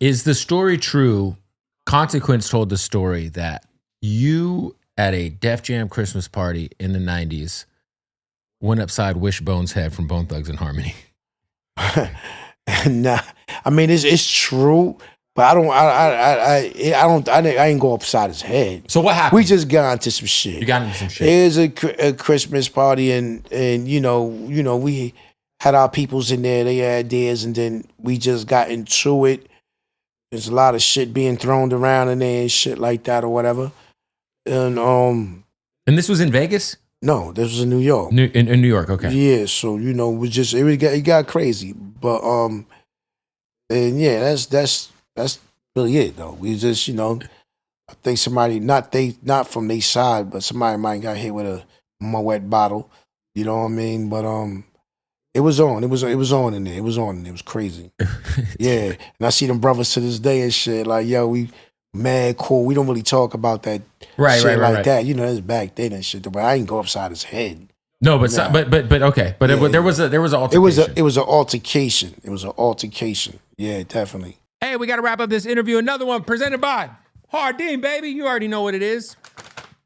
Is the story true? Consequence told the story that you at a Def Jam Christmas party in the 90s went upside Wishbone's head from Bone Thugs and Harmony. Nah, I mean it's true, but I ain't go upside his head. So what happened? We just got into some shit. You got into some shit. It was a Christmas party, and you know we had our peoples in there. They had ideas, and then we just got into it. There's a lot of shit being thrown around in there and shit like that or whatever. And this was in Vegas? No, this was in New York. In New York, okay. Yeah, so it got crazy, but and yeah, that's really it though. We just I think somebody not from their side, but somebody might got hit with a Moet bottle. You know what I mean? But it was on. It was on in there. It was on. And it was crazy. Yeah, and I see them brothers to this day and shit. Like, yo, we mad cool. We don't really talk about that right that. You know, that's back then and shit. But I ain't go upside his head. No, but okay. But there was an altercation. It was an altercation. It was an altercation. Yeah, definitely. Hey, we got to wrap up this interview. Another one presented by Hardin, baby. You already know what it is.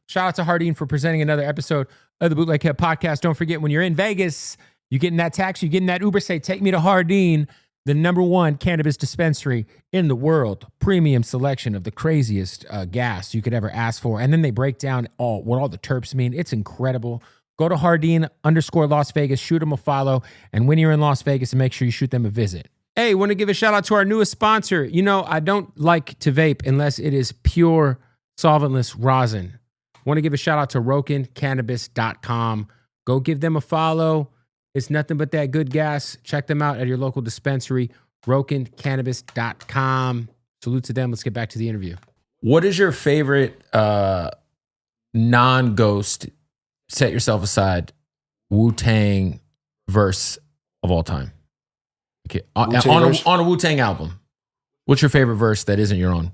Shout out to Hardin for presenting another episode of the Bootleg podcast. Don't forget, when you're in Vegas, you get in that taxi, you get in that Uber, say, take me to Hardin, the #1 cannabis dispensary in the world. Premium selection of the craziest gas you could ever ask for. And then they break down what all the terps mean. It's incredible. Go to Hardin_Las Vegas, shoot them a follow. And when you're in Las Vegas, make sure you shoot them a visit. Hey, want to give a shout out to our newest sponsor. You know, I don't like to vape unless it is pure solventless rosin. Want to give a shout out to RokinCannabis.com. Go give them a follow. It's nothing but that good gas. Check them out at your local dispensary, RokinCannabis.com. Salute to them. Let's get back to the interview. What is your favorite non-ghost, set yourself aside, Wu-Tang verse of all time? Okay. On a Wu-Tang album, what's your favorite verse that isn't your own?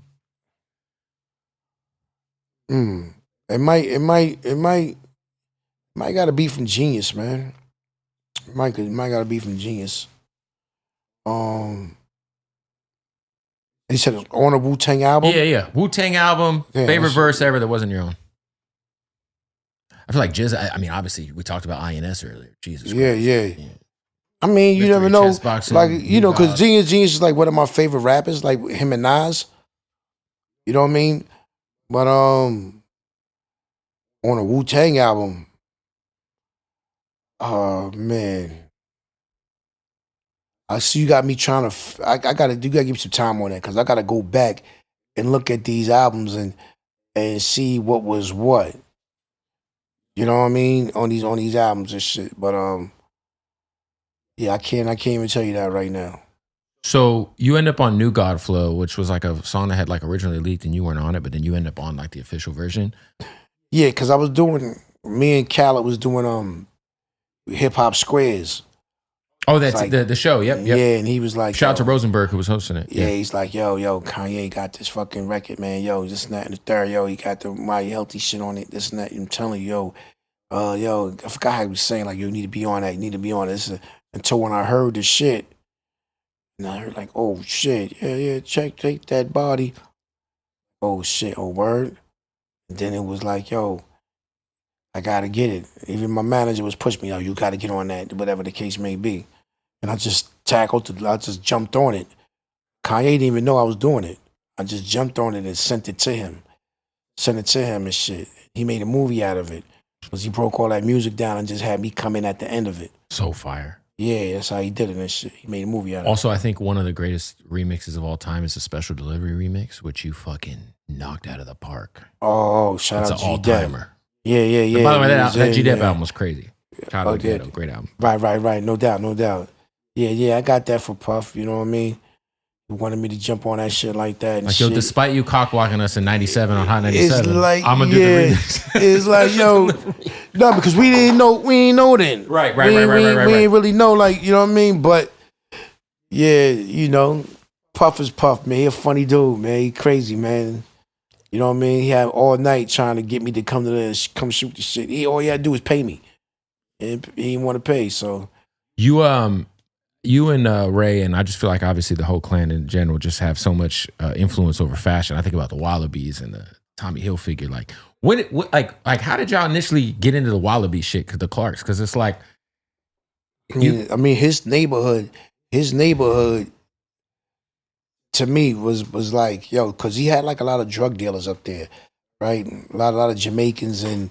It might gotta be from Genius, man. It might gotta be from Genius. He said it's on a Wu-Tang album? Yeah. Wu-Tang album, favorite verse ever that wasn't your own. I feel like Jizz, I mean, obviously, we talked about INS earlier. Jesus Christ. Yeah. I mean, you never know. Like, you know, because Genius is like one of my favorite rappers, like him and Nas. You know what I mean? But on a Wu-Tang album, oh man, I see you got me trying to. You gotta give me some time on that because I gotta go back and look at these albums and see what was what. You know what I mean on these albums and shit. But yeah, I can't even tell you that right now. So you end up on New God Flow, which was like a song that had like originally leaked and you weren't on it, but then you end up on like the official version. Yeah, because I was doing, me and Killah was doing Hip Hop Squares. Oh, that's like, the show. Yep. Yeah, and he was like, shout out to Rosenberg who was hosting it. Yeah, he's like, yo, Kanye got this fucking record, man. Yo, this and that and the third. Yo, he got the My Healthy shit on it. This and that. I'm telling you, yo, I forgot how he was saying like, you need to be on that. You need to be on this. Until when I heard the shit, and I heard like, oh shit, yeah, take that body. Oh shit, oh word. And then it was like, yo, I gotta get it. Even my manager was pushing me, yo, you gotta get on that, whatever the case may be. And I just jumped on it. Kanye didn't even know I was doing it. I just jumped on it and sent it to him and shit. He made a movie out of it. Because he broke all that music down and just had me come in at the end of it. So fire. Yeah, that's how he did it and shit. He made a movie out of it. Also, I think one of the greatest remixes of all time is the Special Delivery remix, which you fucking knocked out of the park. Oh, shout out to all-timer. Yeah. By the way, that G-Dep album was crazy. Shout out to Ghetto, great album. Right. No doubt. Yeah, I got that for Puff, you know what I mean? He wanted me to jump on that shit like that and like, shit. Yo, despite you cockwalking us in 97 on Hot 97, it's like, I'm going to do the remix. It's like, yo, no, because we ain't know then. Right. We ain't really know, like, you know what I mean? But, yeah, you know, Puff is Puff, man. He a funny dude, man. He crazy, man. You know what I mean? He had all night trying to get me to come shoot the shit. All he had to do was pay me. And he didn't want to pay, so. You you and Ray, and I just feel like obviously the whole clan in general just have so much influence over fashion. I think about the Wallabies and the Tommy Hilfiger. Like, like how did y'all initially get into the Wallaby shit? The Clarks, because it's like, I mean, his neighborhood to me was like, yo, because he had like a lot of drug dealers up there, right? A lot of Jamaicans and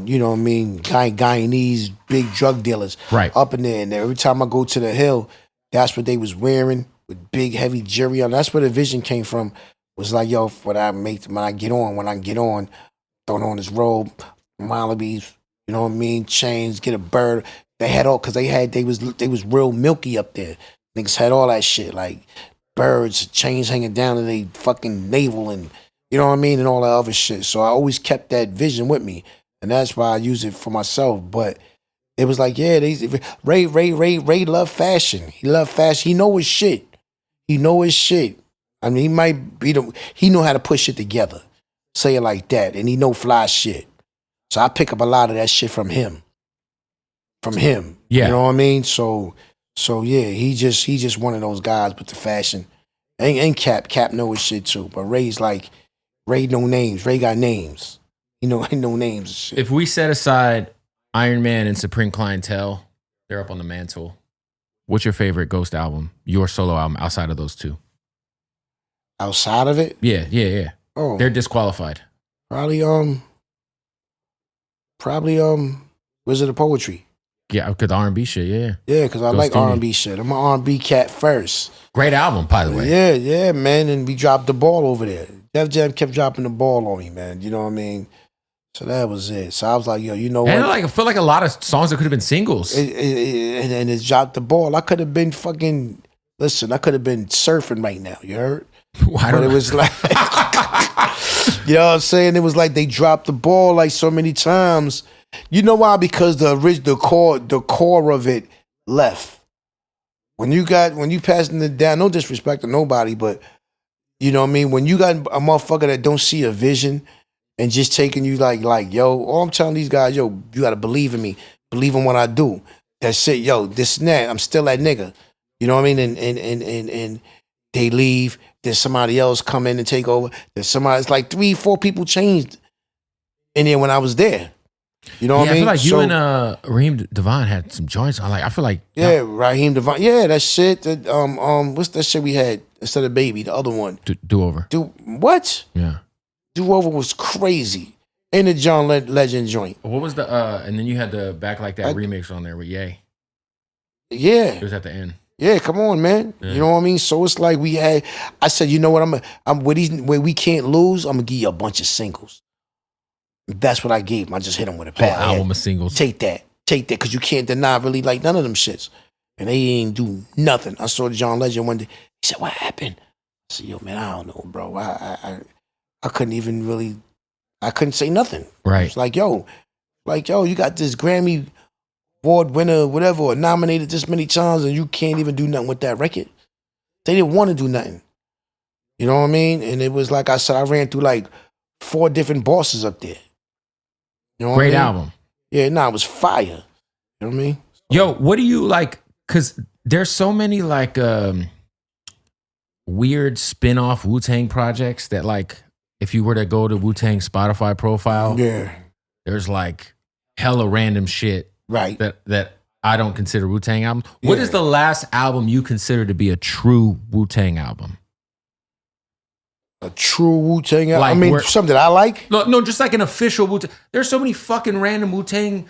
you know what I mean, Guyanese big drug dealers, right, up in there. And every time I go to the hill, that's what they was wearing with big heavy jewelry on. That's where the vision came from. Was like, yo, when I get on, throwing on this robe, Wallabies, you know what I mean, chains, get a bird. They had all, cause they was real milky up there. Niggas had all that shit, like birds, chains hanging down to they fucking navel, and you know what I mean, and all that other shit. So I always kept that vision with me, and that's why I use it for myself. But it was like, yeah, Ray loved fashion. He loved fashion. He know his shit. I mean, he might be he know how to put shit together. Say it like that, and he know fly shit. So I pick up a lot of that shit from him. Yeah. You know what I mean? So yeah, he just one of those guys with the fashion. And Cap know his shit too. But Ray know names. Ray got names. He know names and shit. If we set aside Iron Man and Supreme Clientele, they're up on the mantle. What's your favorite Ghost album? Your solo album outside of those two? Outside of it? Yeah. Oh. They're disqualified. Probably Wizard of Poetry. Yeah, because R&B shit, yeah. Yeah, because I like R&B shit. I'm an R&B cat first. Great album, by the way. Yeah, man. And we dropped the ball over there. Def Jam kept dropping the ball on me, man. You know what I mean? So that was it. So I was like, yo, you know what? And I feel like a lot of songs that could have been singles. And it dropped the ball. I could have been I could have been surfing right now. You heard? But it was like, you know what I'm saying? It was like they dropped the ball like so many times. You know why? Because the core of it left. When you passing it down, no disrespect to nobody, but you know what I mean? When you got a motherfucker that don't see a vision and just taking you like, yo, all I'm telling these guys, yo, you gotta believe in me. Believe in what I do. That's it, yo, this and that. I'm still that nigga. You know what I mean? And they leave. Then somebody else come in and take over. Then it's like 3-4 people changed in there when I was there. You know what I mean? I feel like you and Raheem Devon had some joints on. Like, I feel like Raheem Devon. Yeah, that shit. That what's that shit we had instead of Baby? The other one. Do Over. What? Yeah. Do Over was crazy. And the John Legend joint. What was the and then you had the Back Like That remix on there with Ye. Yeah. It was at the end. Yeah, come on, man. Yeah. You know what I mean? So it's like I said, you know what? I'm where we can't lose, I'm gonna give you a bunch of singles. That's what I gave him. I just hit him with a bat. Album of singles. Take that, because you can't deny really like none of them shits. And they ain't do nothing. I saw John Legend one day. He said, "What happened?" I said, "Yo, man, I don't know, bro. I couldn't even really. I couldn't say nothing. Right? It's like, yo, you got this Grammy Award winner, whatever, or nominated this many times, and you can't even do nothing with that record. They didn't want to do nothing. You know what I mean? And it was like I said, I ran through like 4 different bosses up there. You know what Great I mean? album. Yeah, it was fire. You know what I mean? Yo, what do you like? Because there's so many like weird spin-off Wu-Tang projects that like, if you were to go to Wu-Tang Spotify profile, there's like hella random shit. Right. That I don't consider Wu-Tang albums. What is the last album you consider to be a true Wu-Tang album? A true Wu-Tang album? Like, I mean, something I like? No, just like an official Wu-Tang. There's so many fucking random Wu-Tang.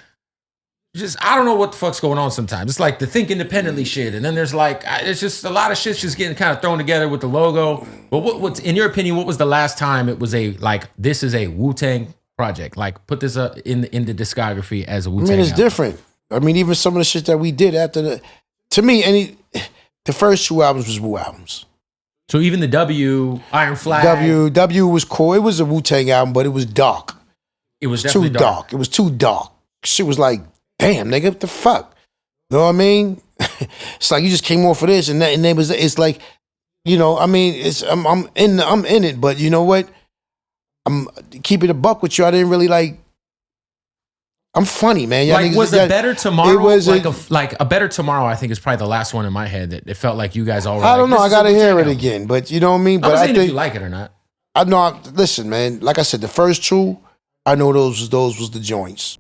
I don't know what the fuck's going on sometimes. It's like the Think Independently shit. And then there's like, it's just a lot of shit's just getting kind of thrown together with the logo. But what's in your opinion, what was the last time it was this is a Wu-Tang project? Like, put this up in the discography as a Wu-Tang I mean, it's album. different. I mean, even some of the shit that we did after to me, the first 2 albums was Wu albums. So even the W, Iron Flag. W was cool. It was a Wu-Tang album, but it was dark. It was too dark. It was too dark. Shit was like, damn, nigga, what the fuck? You know what I mean? It's like you just came off of this, and it's like, you know, I mean, I'm in it, but you know what? I'm keeping a buck with you. I didn't really like. I'm funny, man. Y'all Like, niggas- was a Better Tomorrow? It was like a Better Tomorrow, I think is probably the last one in my head that it felt like you guys all were I don't know. this I is a gotta hear Wu-Tang it album. again, but you know what I mean. But I'm I saying think if you like it or not. I know. Listen, man. Like I said, the first two, I know those was the joints.